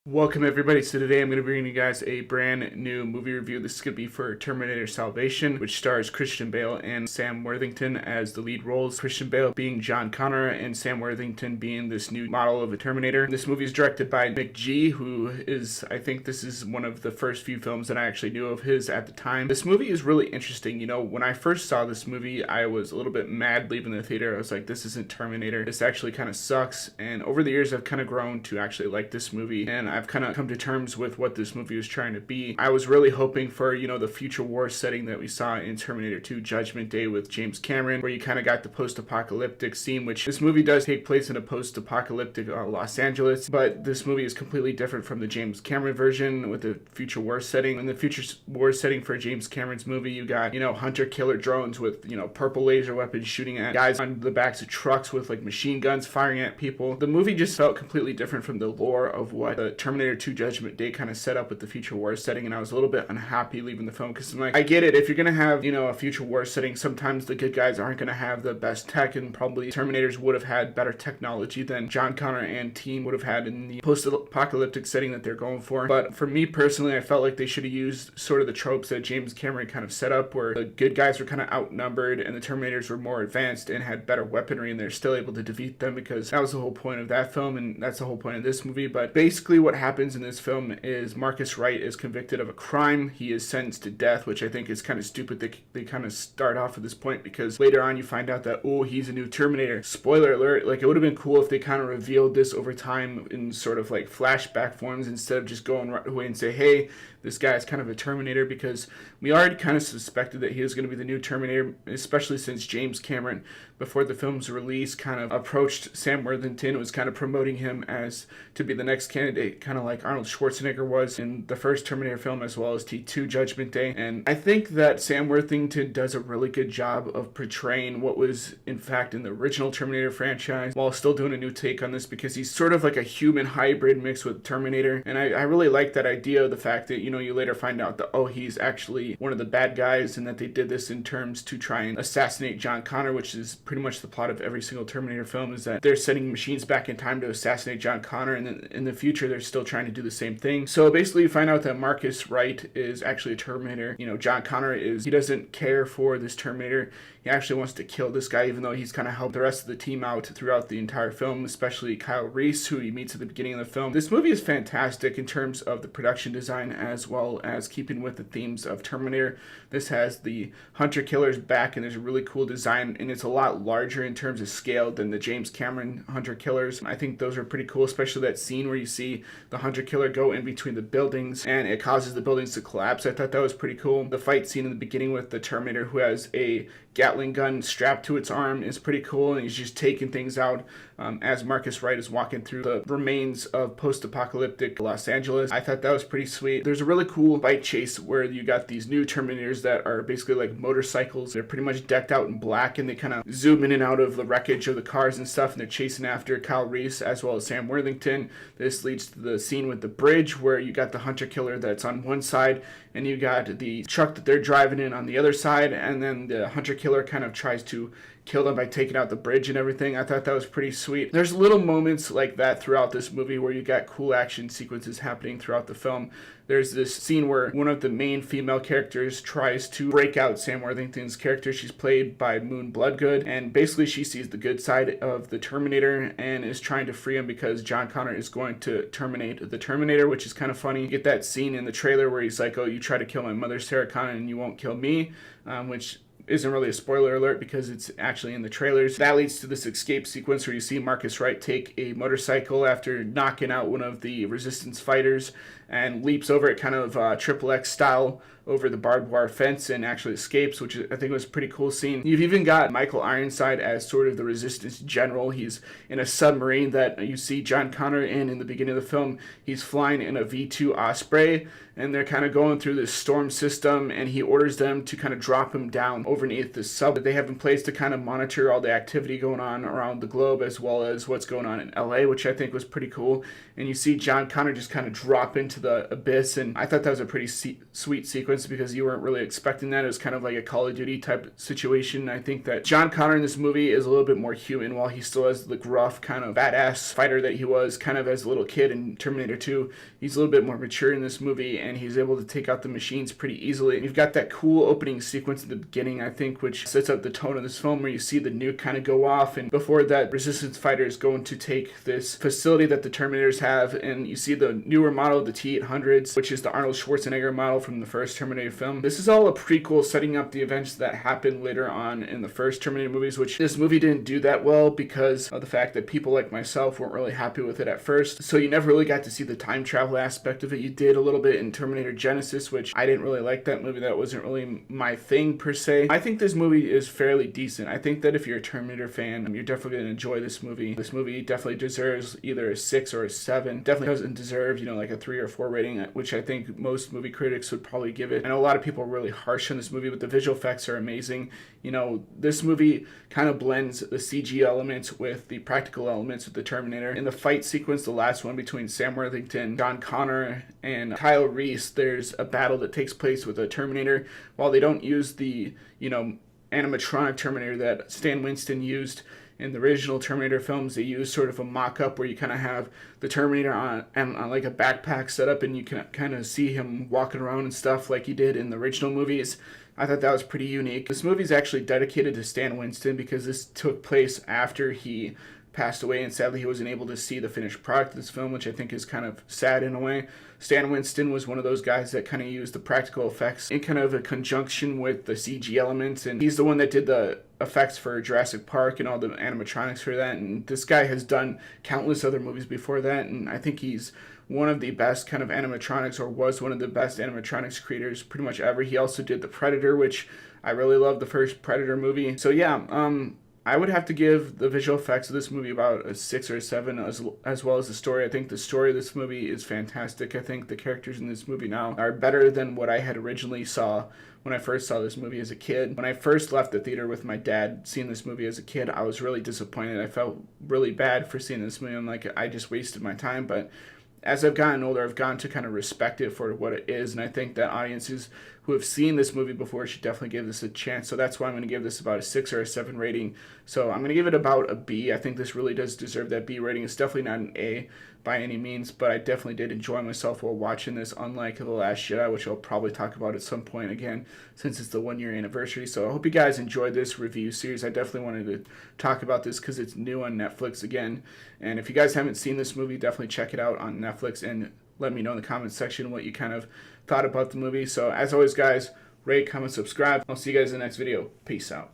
Welcome everybody. So today I'm going to bring you guys a brand new movie review. This is going to be for Terminator Salvation, which stars Christian Bale and Sam Worthington as the lead roles. Christian Bale being John Connor and Sam Worthington being this new model of a Terminator. This movie is directed by McG, who is, I think this is one of the first few films that I actually knew of his at the time. This movie is really interesting. You know, when I first saw this movie, I was a little bit mad leaving the theater. I was like, this isn't Terminator. This actually kind of sucks. And over the years, I've kind of grown to actually like this movie, and I've kind of come to terms with what this movie was trying to be. I was really hoping for, you know, the future war setting that we saw in Terminator 2 Judgment Day with James Cameron, where you kind of got the post-apocalyptic scene, which this movie does take place in a post-apocalyptic Los Angeles, but this movie is completely different from the James Cameron version with the future war setting. In the future war setting for James Cameron's movie, you got, you know, hunter-killer drones with, you know, purple laser weapons shooting at guys on the backs of trucks with, like, machine guns firing at people. The movie just felt completely different from the lore of what the Terminator 2 Judgment Day kind of set up with the future war setting, and I was a little bit unhappy leaving the film because I'm like, I get it, if you're gonna have, you know, a future war setting, sometimes the good guys aren't gonna have the best tech, and probably Terminators would have had better technology than John Connor and team would have had in the post-apocalyptic setting that they're going for. But for me personally, I felt like they should have used sort of the tropes that James Cameron kind of set up, where the good guys were kind of outnumbered and the Terminators were more advanced and had better weaponry, and they're still able to defeat them, because that was the whole point of that film, and that's the whole point of this movie. But basically what happens in this film is Marcus Wright is convicted of a crime. He is sentenced to death, which I think is kind of stupid. They kind of start off at this point, because later on you find out that, oh, he's a new Terminator. Spoiler alert, like, it would have been cool if they kind of revealed this over time in sort of like flashback forms, instead of just going right away and say, hey, this guy is kind of a Terminator, because we already kind of suspected that he was going to be the new Terminator, especially since James Cameron, before the film's release, kind of approached Sam Worthington, was kind of promoting him as to be the next candidate, kind of like Arnold Schwarzenegger was in the first Terminator film, as well as T2 Judgment Day. And I think that Sam Worthington does a really good job of portraying what was in fact in the original Terminator franchise, while still doing a new take on this, because he's sort of like a human hybrid mixed with Terminator. And I really like that idea of the fact that, you know, you later find out that, oh, he's actually one of the bad guys, and that they did this in terms to try and assassinate John Connor, which is pretty much the plot of every single Terminator film, is that they're sending machines back in time to assassinate John Connor, and then in the future they're still trying to do the same thing. So basically you find out that Marcus Wright is actually a Terminator. You know, John Connor he doesn't care for this Terminator. He actually wants to kill this guy, even though he's kind of helped the rest of the team out throughout the entire film, especially Kyle Reese, who he meets at the beginning of the film. This movie is fantastic in terms of the production design, as well as keeping with the themes of Terminator. This has the hunter-killers back, and there's a really cool design, and it's a lot larger in terms of scale than the James Cameron hunter-killers. I think those are pretty cool, especially that scene where you see the hunter-killer go in between the buildings, and it causes the buildings to collapse. I thought that was pretty cool. The fight scene in the beginning with the Terminator, who has a Gatling gun strapped to its arm, is pretty cool, and he's just taking things out as Marcus Wright is walking through the remains of post-apocalyptic Los Angeles. I thought that was pretty sweet. There's a really cool fight chase where you got these new Terminators that are basically like motorcycles. They're pretty much decked out in black, and they kind of zoom in and out of the wreckage of the cars and stuff, and they're chasing after Kyle Reese as well as Sam Worthington. This leads to the scene with the bridge, where you got the hunter-killer that's on one side, and you got the truck that they're driving in on the other side, and then the hunter-killer kind of tries to kill them by taking out the bridge and everything. I thought that was pretty sweet. There's little moments like that throughout this movie where you got cool action sequences happening throughout the film. There's this scene where one of the main female characters tries to break out Sam Worthington's character. She's played by Moon Bloodgood, and basically she sees the good side of the Terminator and is trying to free him, because John Connor is going to terminate the Terminator, which is kind of funny. You get that scene in the trailer where he's like, oh, you try to kill my mother, Sarah Connor, and you won't kill me, which isn't really a spoiler alert because it's actually in the trailers. That leads to this escape sequence where you see Marcus Wright take a motorcycle after knocking out one of the resistance fighters, and leaps over it kind of triple X style over the barbed wire fence, and actually escapes, which I think was a pretty cool scene. You've even got Michael Ironside as sort of the resistance general. He's in a submarine that you see John Connor in the beginning of the film. He's flying in a V2 Osprey, and they're kind of going through this storm system, and he orders them to kind of drop him down overneath the sub that they have in place to kind of monitor all the activity going on around the globe, as well as what's going on in LA, which I think was pretty cool. And you see John Connor just kind of drop into the abyss, and I thought that was a pretty sweet sequence. sequence because you weren't really expecting that. It was kind of like a Call of Duty type situation. I think that John Connor in this movie is a little bit more human, while he still has the gruff kind of badass fighter that he was kind of as a little kid in Terminator 2. He's a little bit more mature in this movie, and he's able to take out the machines pretty easily. You've got that cool opening sequence at the beginning, I think, which sets up the tone of this film, where you see the nuke kind of go off, and before that, Resistance fighter is going to take this facility that the Terminators have, and you see the newer model, the T-800s, which is the Arnold Schwarzenegger model from the first Terminator film. This is all a prequel setting up the events that happened later on in the first Terminator movies, which this movie didn't do that well because of the fact that people like myself weren't really happy with it at first. So you never really got to see the time travel aspect of it. You did a little bit in Terminator Genesis, which I didn't really like that movie. That wasn't really my thing per se. I think this movie is fairly decent. I think that if you're a Terminator fan, you're definitely going to enjoy this movie. This movie definitely deserves either a 6 or a 7. Definitely doesn't deserve, like a 3 or 4 rating, which I think most movie critics would probably give it. I know a lot of people are really harsh on this movie, but the visual effects are amazing. This movie kind of blends the CG elements with the practical elements of the Terminator. In the fight sequence, the last one between Sam Worthington, John Connor, and Kyle Reese, there's a battle that takes place with a Terminator. While they don't use the, animatronic Terminator that Stan Winston used in the original Terminator films, they use sort of a mock-up where you kind of have the Terminator on like a backpack setup, and you can kind of see him walking around and stuff like he did in the original movies. I thought that was pretty unique. This movie is actually dedicated to Stan Winston because this took place after he passed away, and sadly he wasn't able to see the finished product of this film, which I think is kind of sad in a way. Stan Winston was one of those guys that kind of used the practical effects in kind of a conjunction with the CG elements, and he's the one that did the effects for Jurassic Park and all the animatronics for that, and this guy has done countless other movies before that, and I think he's one of the best kind of animatronics, or was one of the best animatronics creators pretty much ever. He also did The Predator, which I really love, the first Predator movie. So yeah, I would have to give the visual effects of this movie about a 6 or a 7, as well as the story. I think the story of this movie is fantastic. I think the characters in this movie now are better than what I had originally saw when I first saw this movie as a kid. When I first left the theater with my dad seeing this movie as a kid, I was really disappointed. I felt really bad for seeing this movie. I'm like, I just wasted my time, but as I've gotten older, I've gotten to kind of respect it for what it is, and I think that audiences who have seen this movie before should definitely give this a chance. So that's why I'm going to give this about a 6 or a 7 rating. So I'm going to give it about a B. I think this really does deserve that B rating. It's definitely not an A by any means, but I definitely did enjoy myself while watching this, unlike The Last Jedi, which I'll probably talk about at some point again, since it's the 1-year anniversary. So I hope you guys enjoyed this review series. I definitely wanted to talk about this because it's new on Netflix again. And if you guys haven't seen this movie, definitely check it out on Netflix and let me know in the comments section what you kind of thought about the movie. So as always, guys, rate, comment, subscribe. I'll see you guys in the next video. Peace out.